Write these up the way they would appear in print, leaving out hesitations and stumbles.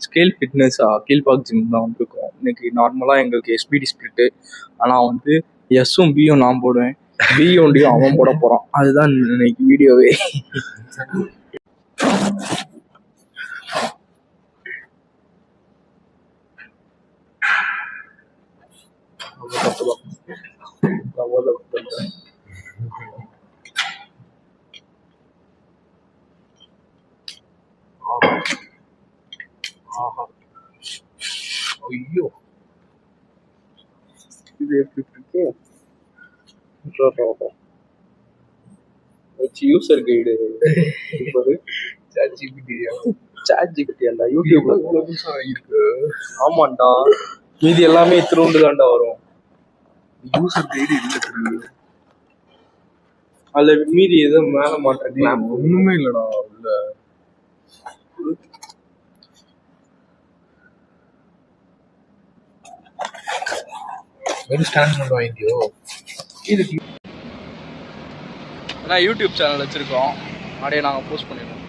Scale ஃபிட்னஸா Kilpauk gym தான் வந்துருக்கோம். இன்னைக்கு நார்மலாக எங்களுக்கு எஸ்பிடி ஸ்பிளிட்டு. ஆனால் வந்து எஸ்ஸும் பியும் நான் போடுவேன், பியும் டியும் அவன் போட போகிறான். அதுதான் இன்னைக்கு வீடியோவே. ஐயோ இது எப்படி இருக்கு? யூசர் கைடு சாட் ஜிபிடி அல்ல, யூடியூப்ல இருக்கு. ஆமாண்டா, மீதி எல்லாமே திருண்டு தாண்டா வரும். யூசர் கைடு இல்லை, அதுல மீதி எதுவும் மேல மாட்டேன். ஒண்ணுமே இல்லடா உள்ள. வாங்கியோ இதுக்கு யூடியூப் சேனல் வச்சிருக்கோம், அப்படியே நாங்க போஸ்ட் பண்ணிடுவோம்.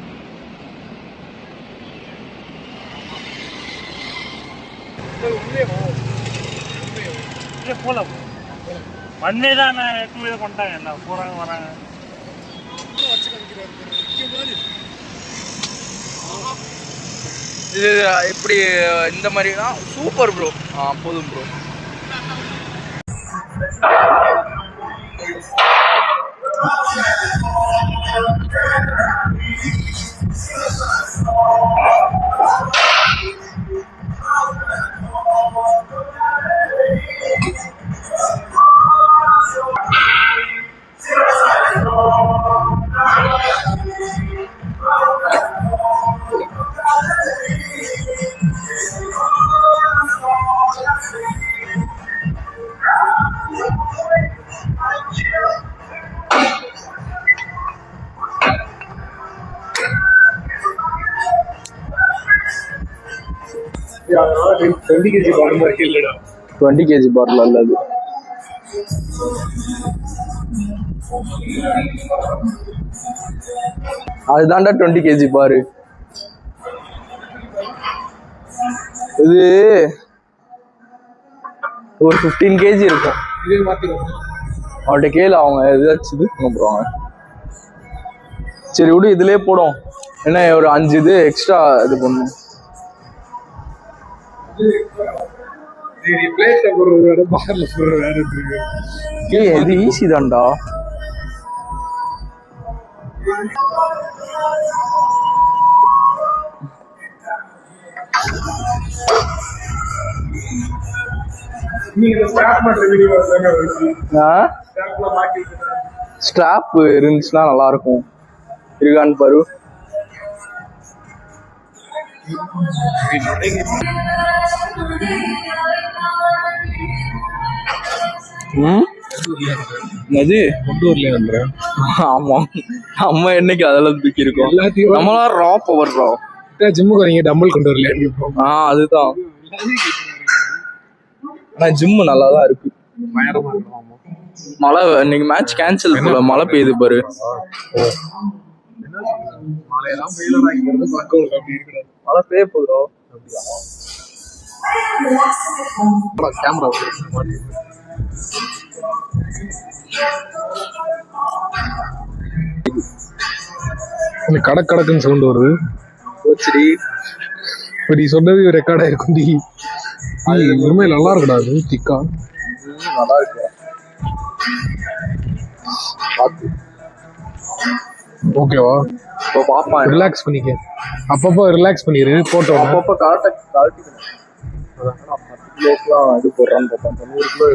வராங்க. இது இப்படி இந்த மாதிரி தான் சூப்பர் ப்ரோ. போதும் ப்ரோ. டுவெண்ட்டி கேஜி பாட்டில் அல்லது அதுதான்டா 20 கேஜி பாரு. இது ஒரு 15 கேஜி இருக்கும். அவன்கிட்ட கேளு, அவங்க ஏதாச்சும் இது பண்ண போறாங்க. சரி விடு, இதுலயே போடும். என்ன ஒரு 5 இது எக்ஸ்ட்ரா இது பண்ணும். இது ஈஸி தான்டா. ஸ்ட்ராப் இருந்துச்சுன்னா நல்லா இருக்கும். இருக்கான்னு பாரு. ஆமா, நம்ம என்னைக்கு அதெல்லாம் தூக்கி இருக்கோம். நம்மளா ரா பவர் ரா. ஜிம்முக்கு வரீங்க, டம்பிள் கொண்டு வரல. அதுதான். ஆனா ஜிம்மு நல்லா தான் இருக்கு. மழை இன்னைக்கு மேட்ச் கேன்சல் போல, மழை பெய்யுது பாரு. மழை பெய்ய போதும். கேமரா கடக் கடக்குன்னு சவுண்ட் வருது. நீ சொன்னது ரெக்கார்ட் ஆயிருக்கும். உண்மையில நல்லா இருக்குடா. அது திக்கா நல்லா இருக்கு. ஓகேவா? இப்போ பாப்பா ரிலாக்ஸ் பண்ணிக்க. அப்பப்போ ரிலாக்ஸ் பண்ணிரு. போட்டோ அப்பப்போ காட்டிக்கணும். இது போடுறான்னு பார்த்தா 100 கிலோ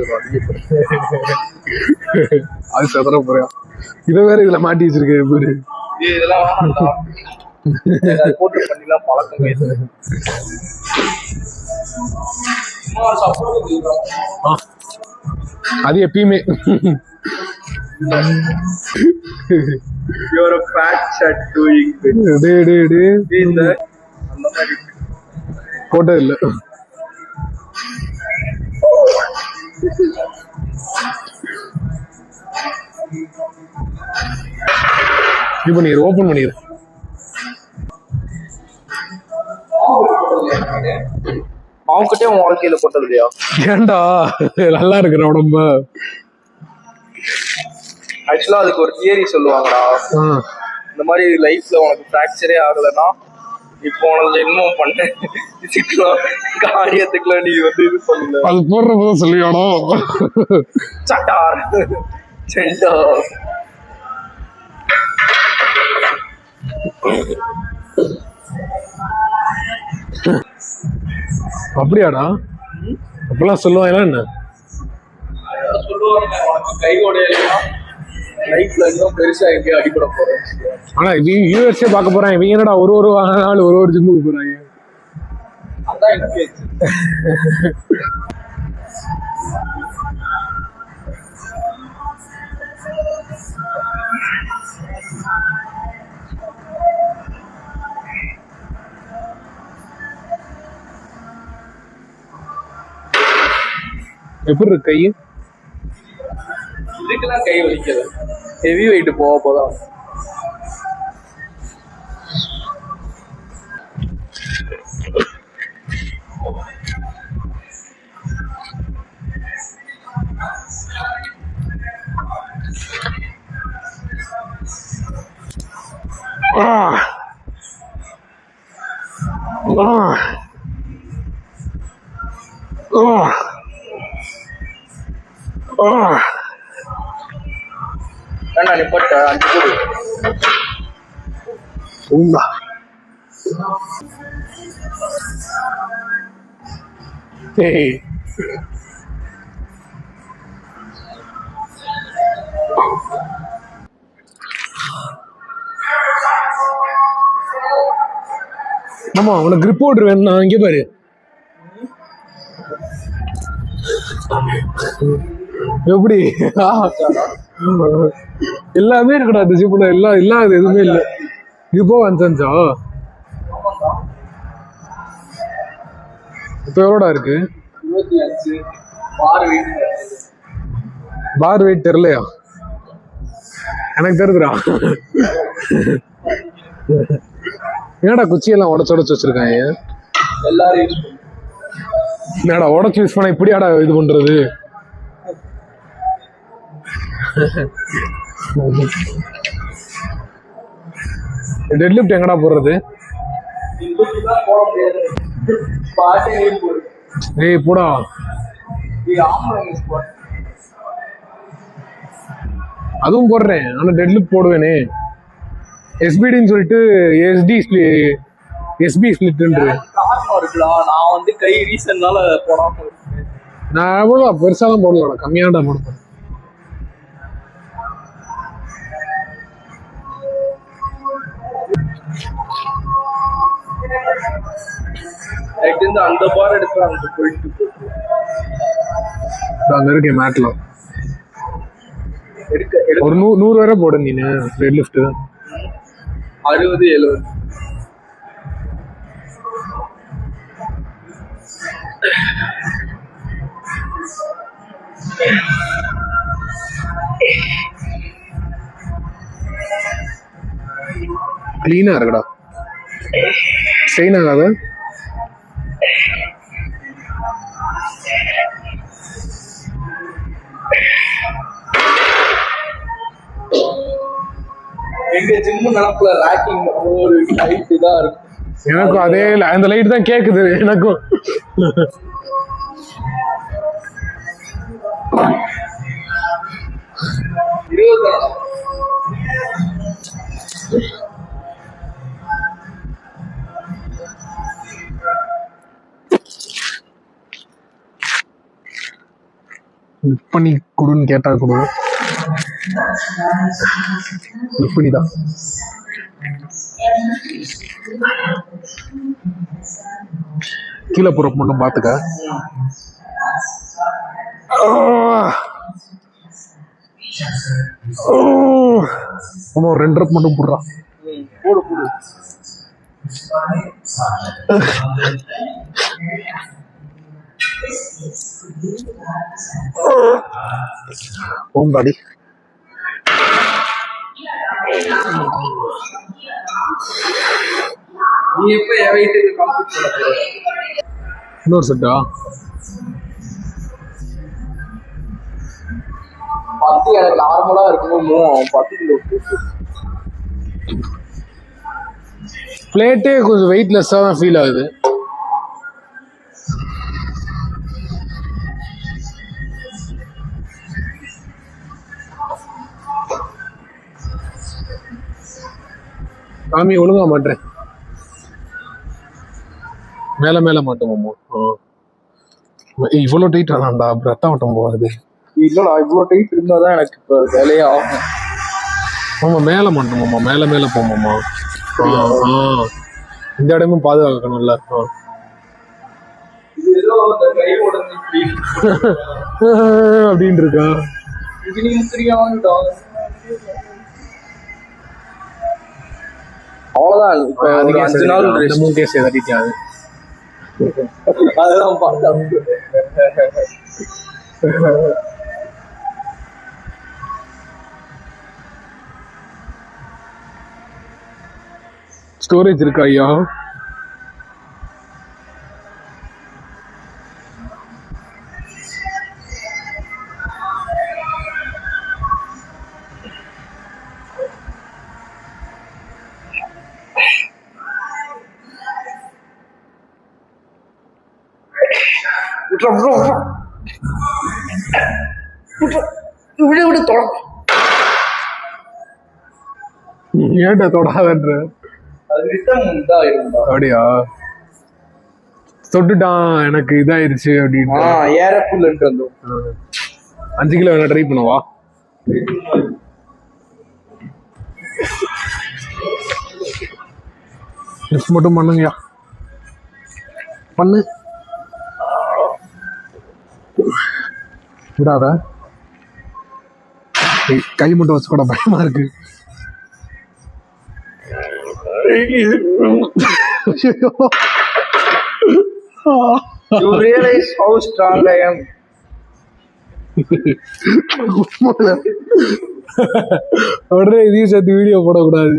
அது சதுர போறியா? இதை வேற இதுல மாட்டி வச்சிருக்கேன் பேரு. இதெல்லாம் போட்டு பண்ணிலாம் பழக்கம். அது எப்பயுமே You're a fat chat doing it. Photo இல்ல. இது பண்ணிடு, ஓப்பன் பண்ணிடு. அவங்ககிட்டயே உன் வாழ்க்கையில போட்டது இல்லையா? ஏன்டா நல்லா இருக்கிற உடம்பு. ஆக்சுவலா அதுக்கு ஒரு தியரி சொல்லுவாங்கடா. இந்த மாதிரி லைஃப்ல உனக்கு ஃப்ராக்சரே ஆகலைன்னா இப்போ உனக்கு ஜென்மம் பண்ண காரியத்துக்குள்ள நீ வந்து இது பண்ணல. அது போடுற போது சொல்லியானோ சட்டார் செண்டா. அப்படியாடா? அப்பெல்லாம் சொல்லுவாங்களா என்ன? சொல்லுவாங்க உனக்கு கை உடையலாம் லைஃப்ல இன்னும் பெருசா எங்கேயும் அடிபட போறேன். ஆனா யூஎஸ்ஏ பார்க்க போறாங்க. இவங்க என்னடா ஒரு நாள் ஒரு ஜிம்முக்கு போறாங்க. அதான் எனக்கு எப்படி இருக்கு கை? இதுக்கெல்லாம் கை வலிக்குது. ஹெவி வெயிட் போக போதான். வேண்டா நிப்பட்ட 5 கோடி உண்டா. ஏய் ஆமா, உனக்கு கிரிப் ஓடுற வேணும். இங்கே பாரு, எப்படி எல்லாமே இருக்குடா இந்த ஜிப்ல. எல்லாம் இல்லாத எதுவுமே இல்லை. இப்போ வந்துச்சா இப்ப எவ்வளோடா இருக்கு? 25. பார் வெயிட் தெரியலையா? எனக்கு தெரியுதுடா. என்னடா குச்சியெல்லாம் உடச்சு வச்சிருக்காங்க எல்லாரும். என்னடா உடச்சு யூஸ் பண்ண இப்படியாடா இது பண்றது? டெட் லிஃப்ட் எங்கடா போடுறது? ஏய் போடா. அதுவும் போடுறேன், ஆனா டெட் லிஃப்ட் போடுவேனே. எஸ்பிடின்னு சொல்லிட்டு எஸ்பி ஸ்பிளிட்ன்ற நான் வந்து கை ரீசன்னால போடாம. நான் எவ்வளோ பெருசாலாம் போடலடா, கம்மியானடா போடுறேன். அந்த பார் எடுத்து அங்க போயிட்டு அங்க இருக்கேன் மேட்ல. ஒரு 100 வரை போடு நீனு டெட் லிஃப்ட். 60 70. கிளீனா இருக்குடா, ஸ்ட்ரெயின் ஆகாத. எங்க ஜிம் நினப்புல ராக்கிங் ஒரு லைட் தான் இருக்கும். எனக்கும் அதே அந்த லைட் தான் கேக்குது எனக்கும். பண்ணி கொடுன்னு கேட்டா கொடு. இப்படிதான் கீழே புறப்பு மட்டும் பாத்துக்க. ஆமா, 2 ரப் மட்டும் போடுறா. போடு போடு. ஓம் பாடி நீ எப்ப என் வெயிட்டுக்கு கம்ப்ளீட் பண்ண போற? இன்னொரு செட்டா 10 எனக்கு நார்மலா இருக்கும்போது மூவ் ஆகும். 10 கிலோ பிளேட்டே கொஞ்சம் வெயிட்லெஸ்ஸாக தான் ஃபீல் ஆகுது. சாமி ஒழுங்கா மாட்டேன், மேல மேல மாட்டோம். இவ்வளோ டைட் ஆனாண்டா, ரத்தம் ஓட்டம் போகாது. இல்லடா, இவ்வளோ டைட் இருந்தாதான் எனக்கு இப்போ வேலையே ஆகும். ஆமா மேல மாட்டோமாம்மா, மேல மேல போமாம்மா. இந்த இடமும் பாதுகாக்கணும்ல. அப்படின்னு இருக்கா? அவ்வளவுதான். இப்ப ஒரு 5 நாள் கேஸ் எதாட்டிட்டாது. அதெல்லாம் பார்த்தேன். ஸ்டோரேஜ் இருக்கா ஐயா? ஏன்டா தொடாதன்ற? அப்படியா? தொட்டுட்டான் எனக்கு இதாயிருச்சு அப்படின்னு 5 கிலோ வேணா ட்ரை பண்ணுவா. லிஃப்ட் மட்டும் பண்ணுங்கயா, பண்ணு விடாத. கை மட்டும் வச்சு கூட பயமா இருக்கு. You realize how strong I am. உடனே இதையும் சேர்த்து வீடியோ போடக்கூடாது.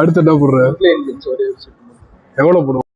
அடுத்து என்ன போடுற? எவ்வளவு போடுவோம்?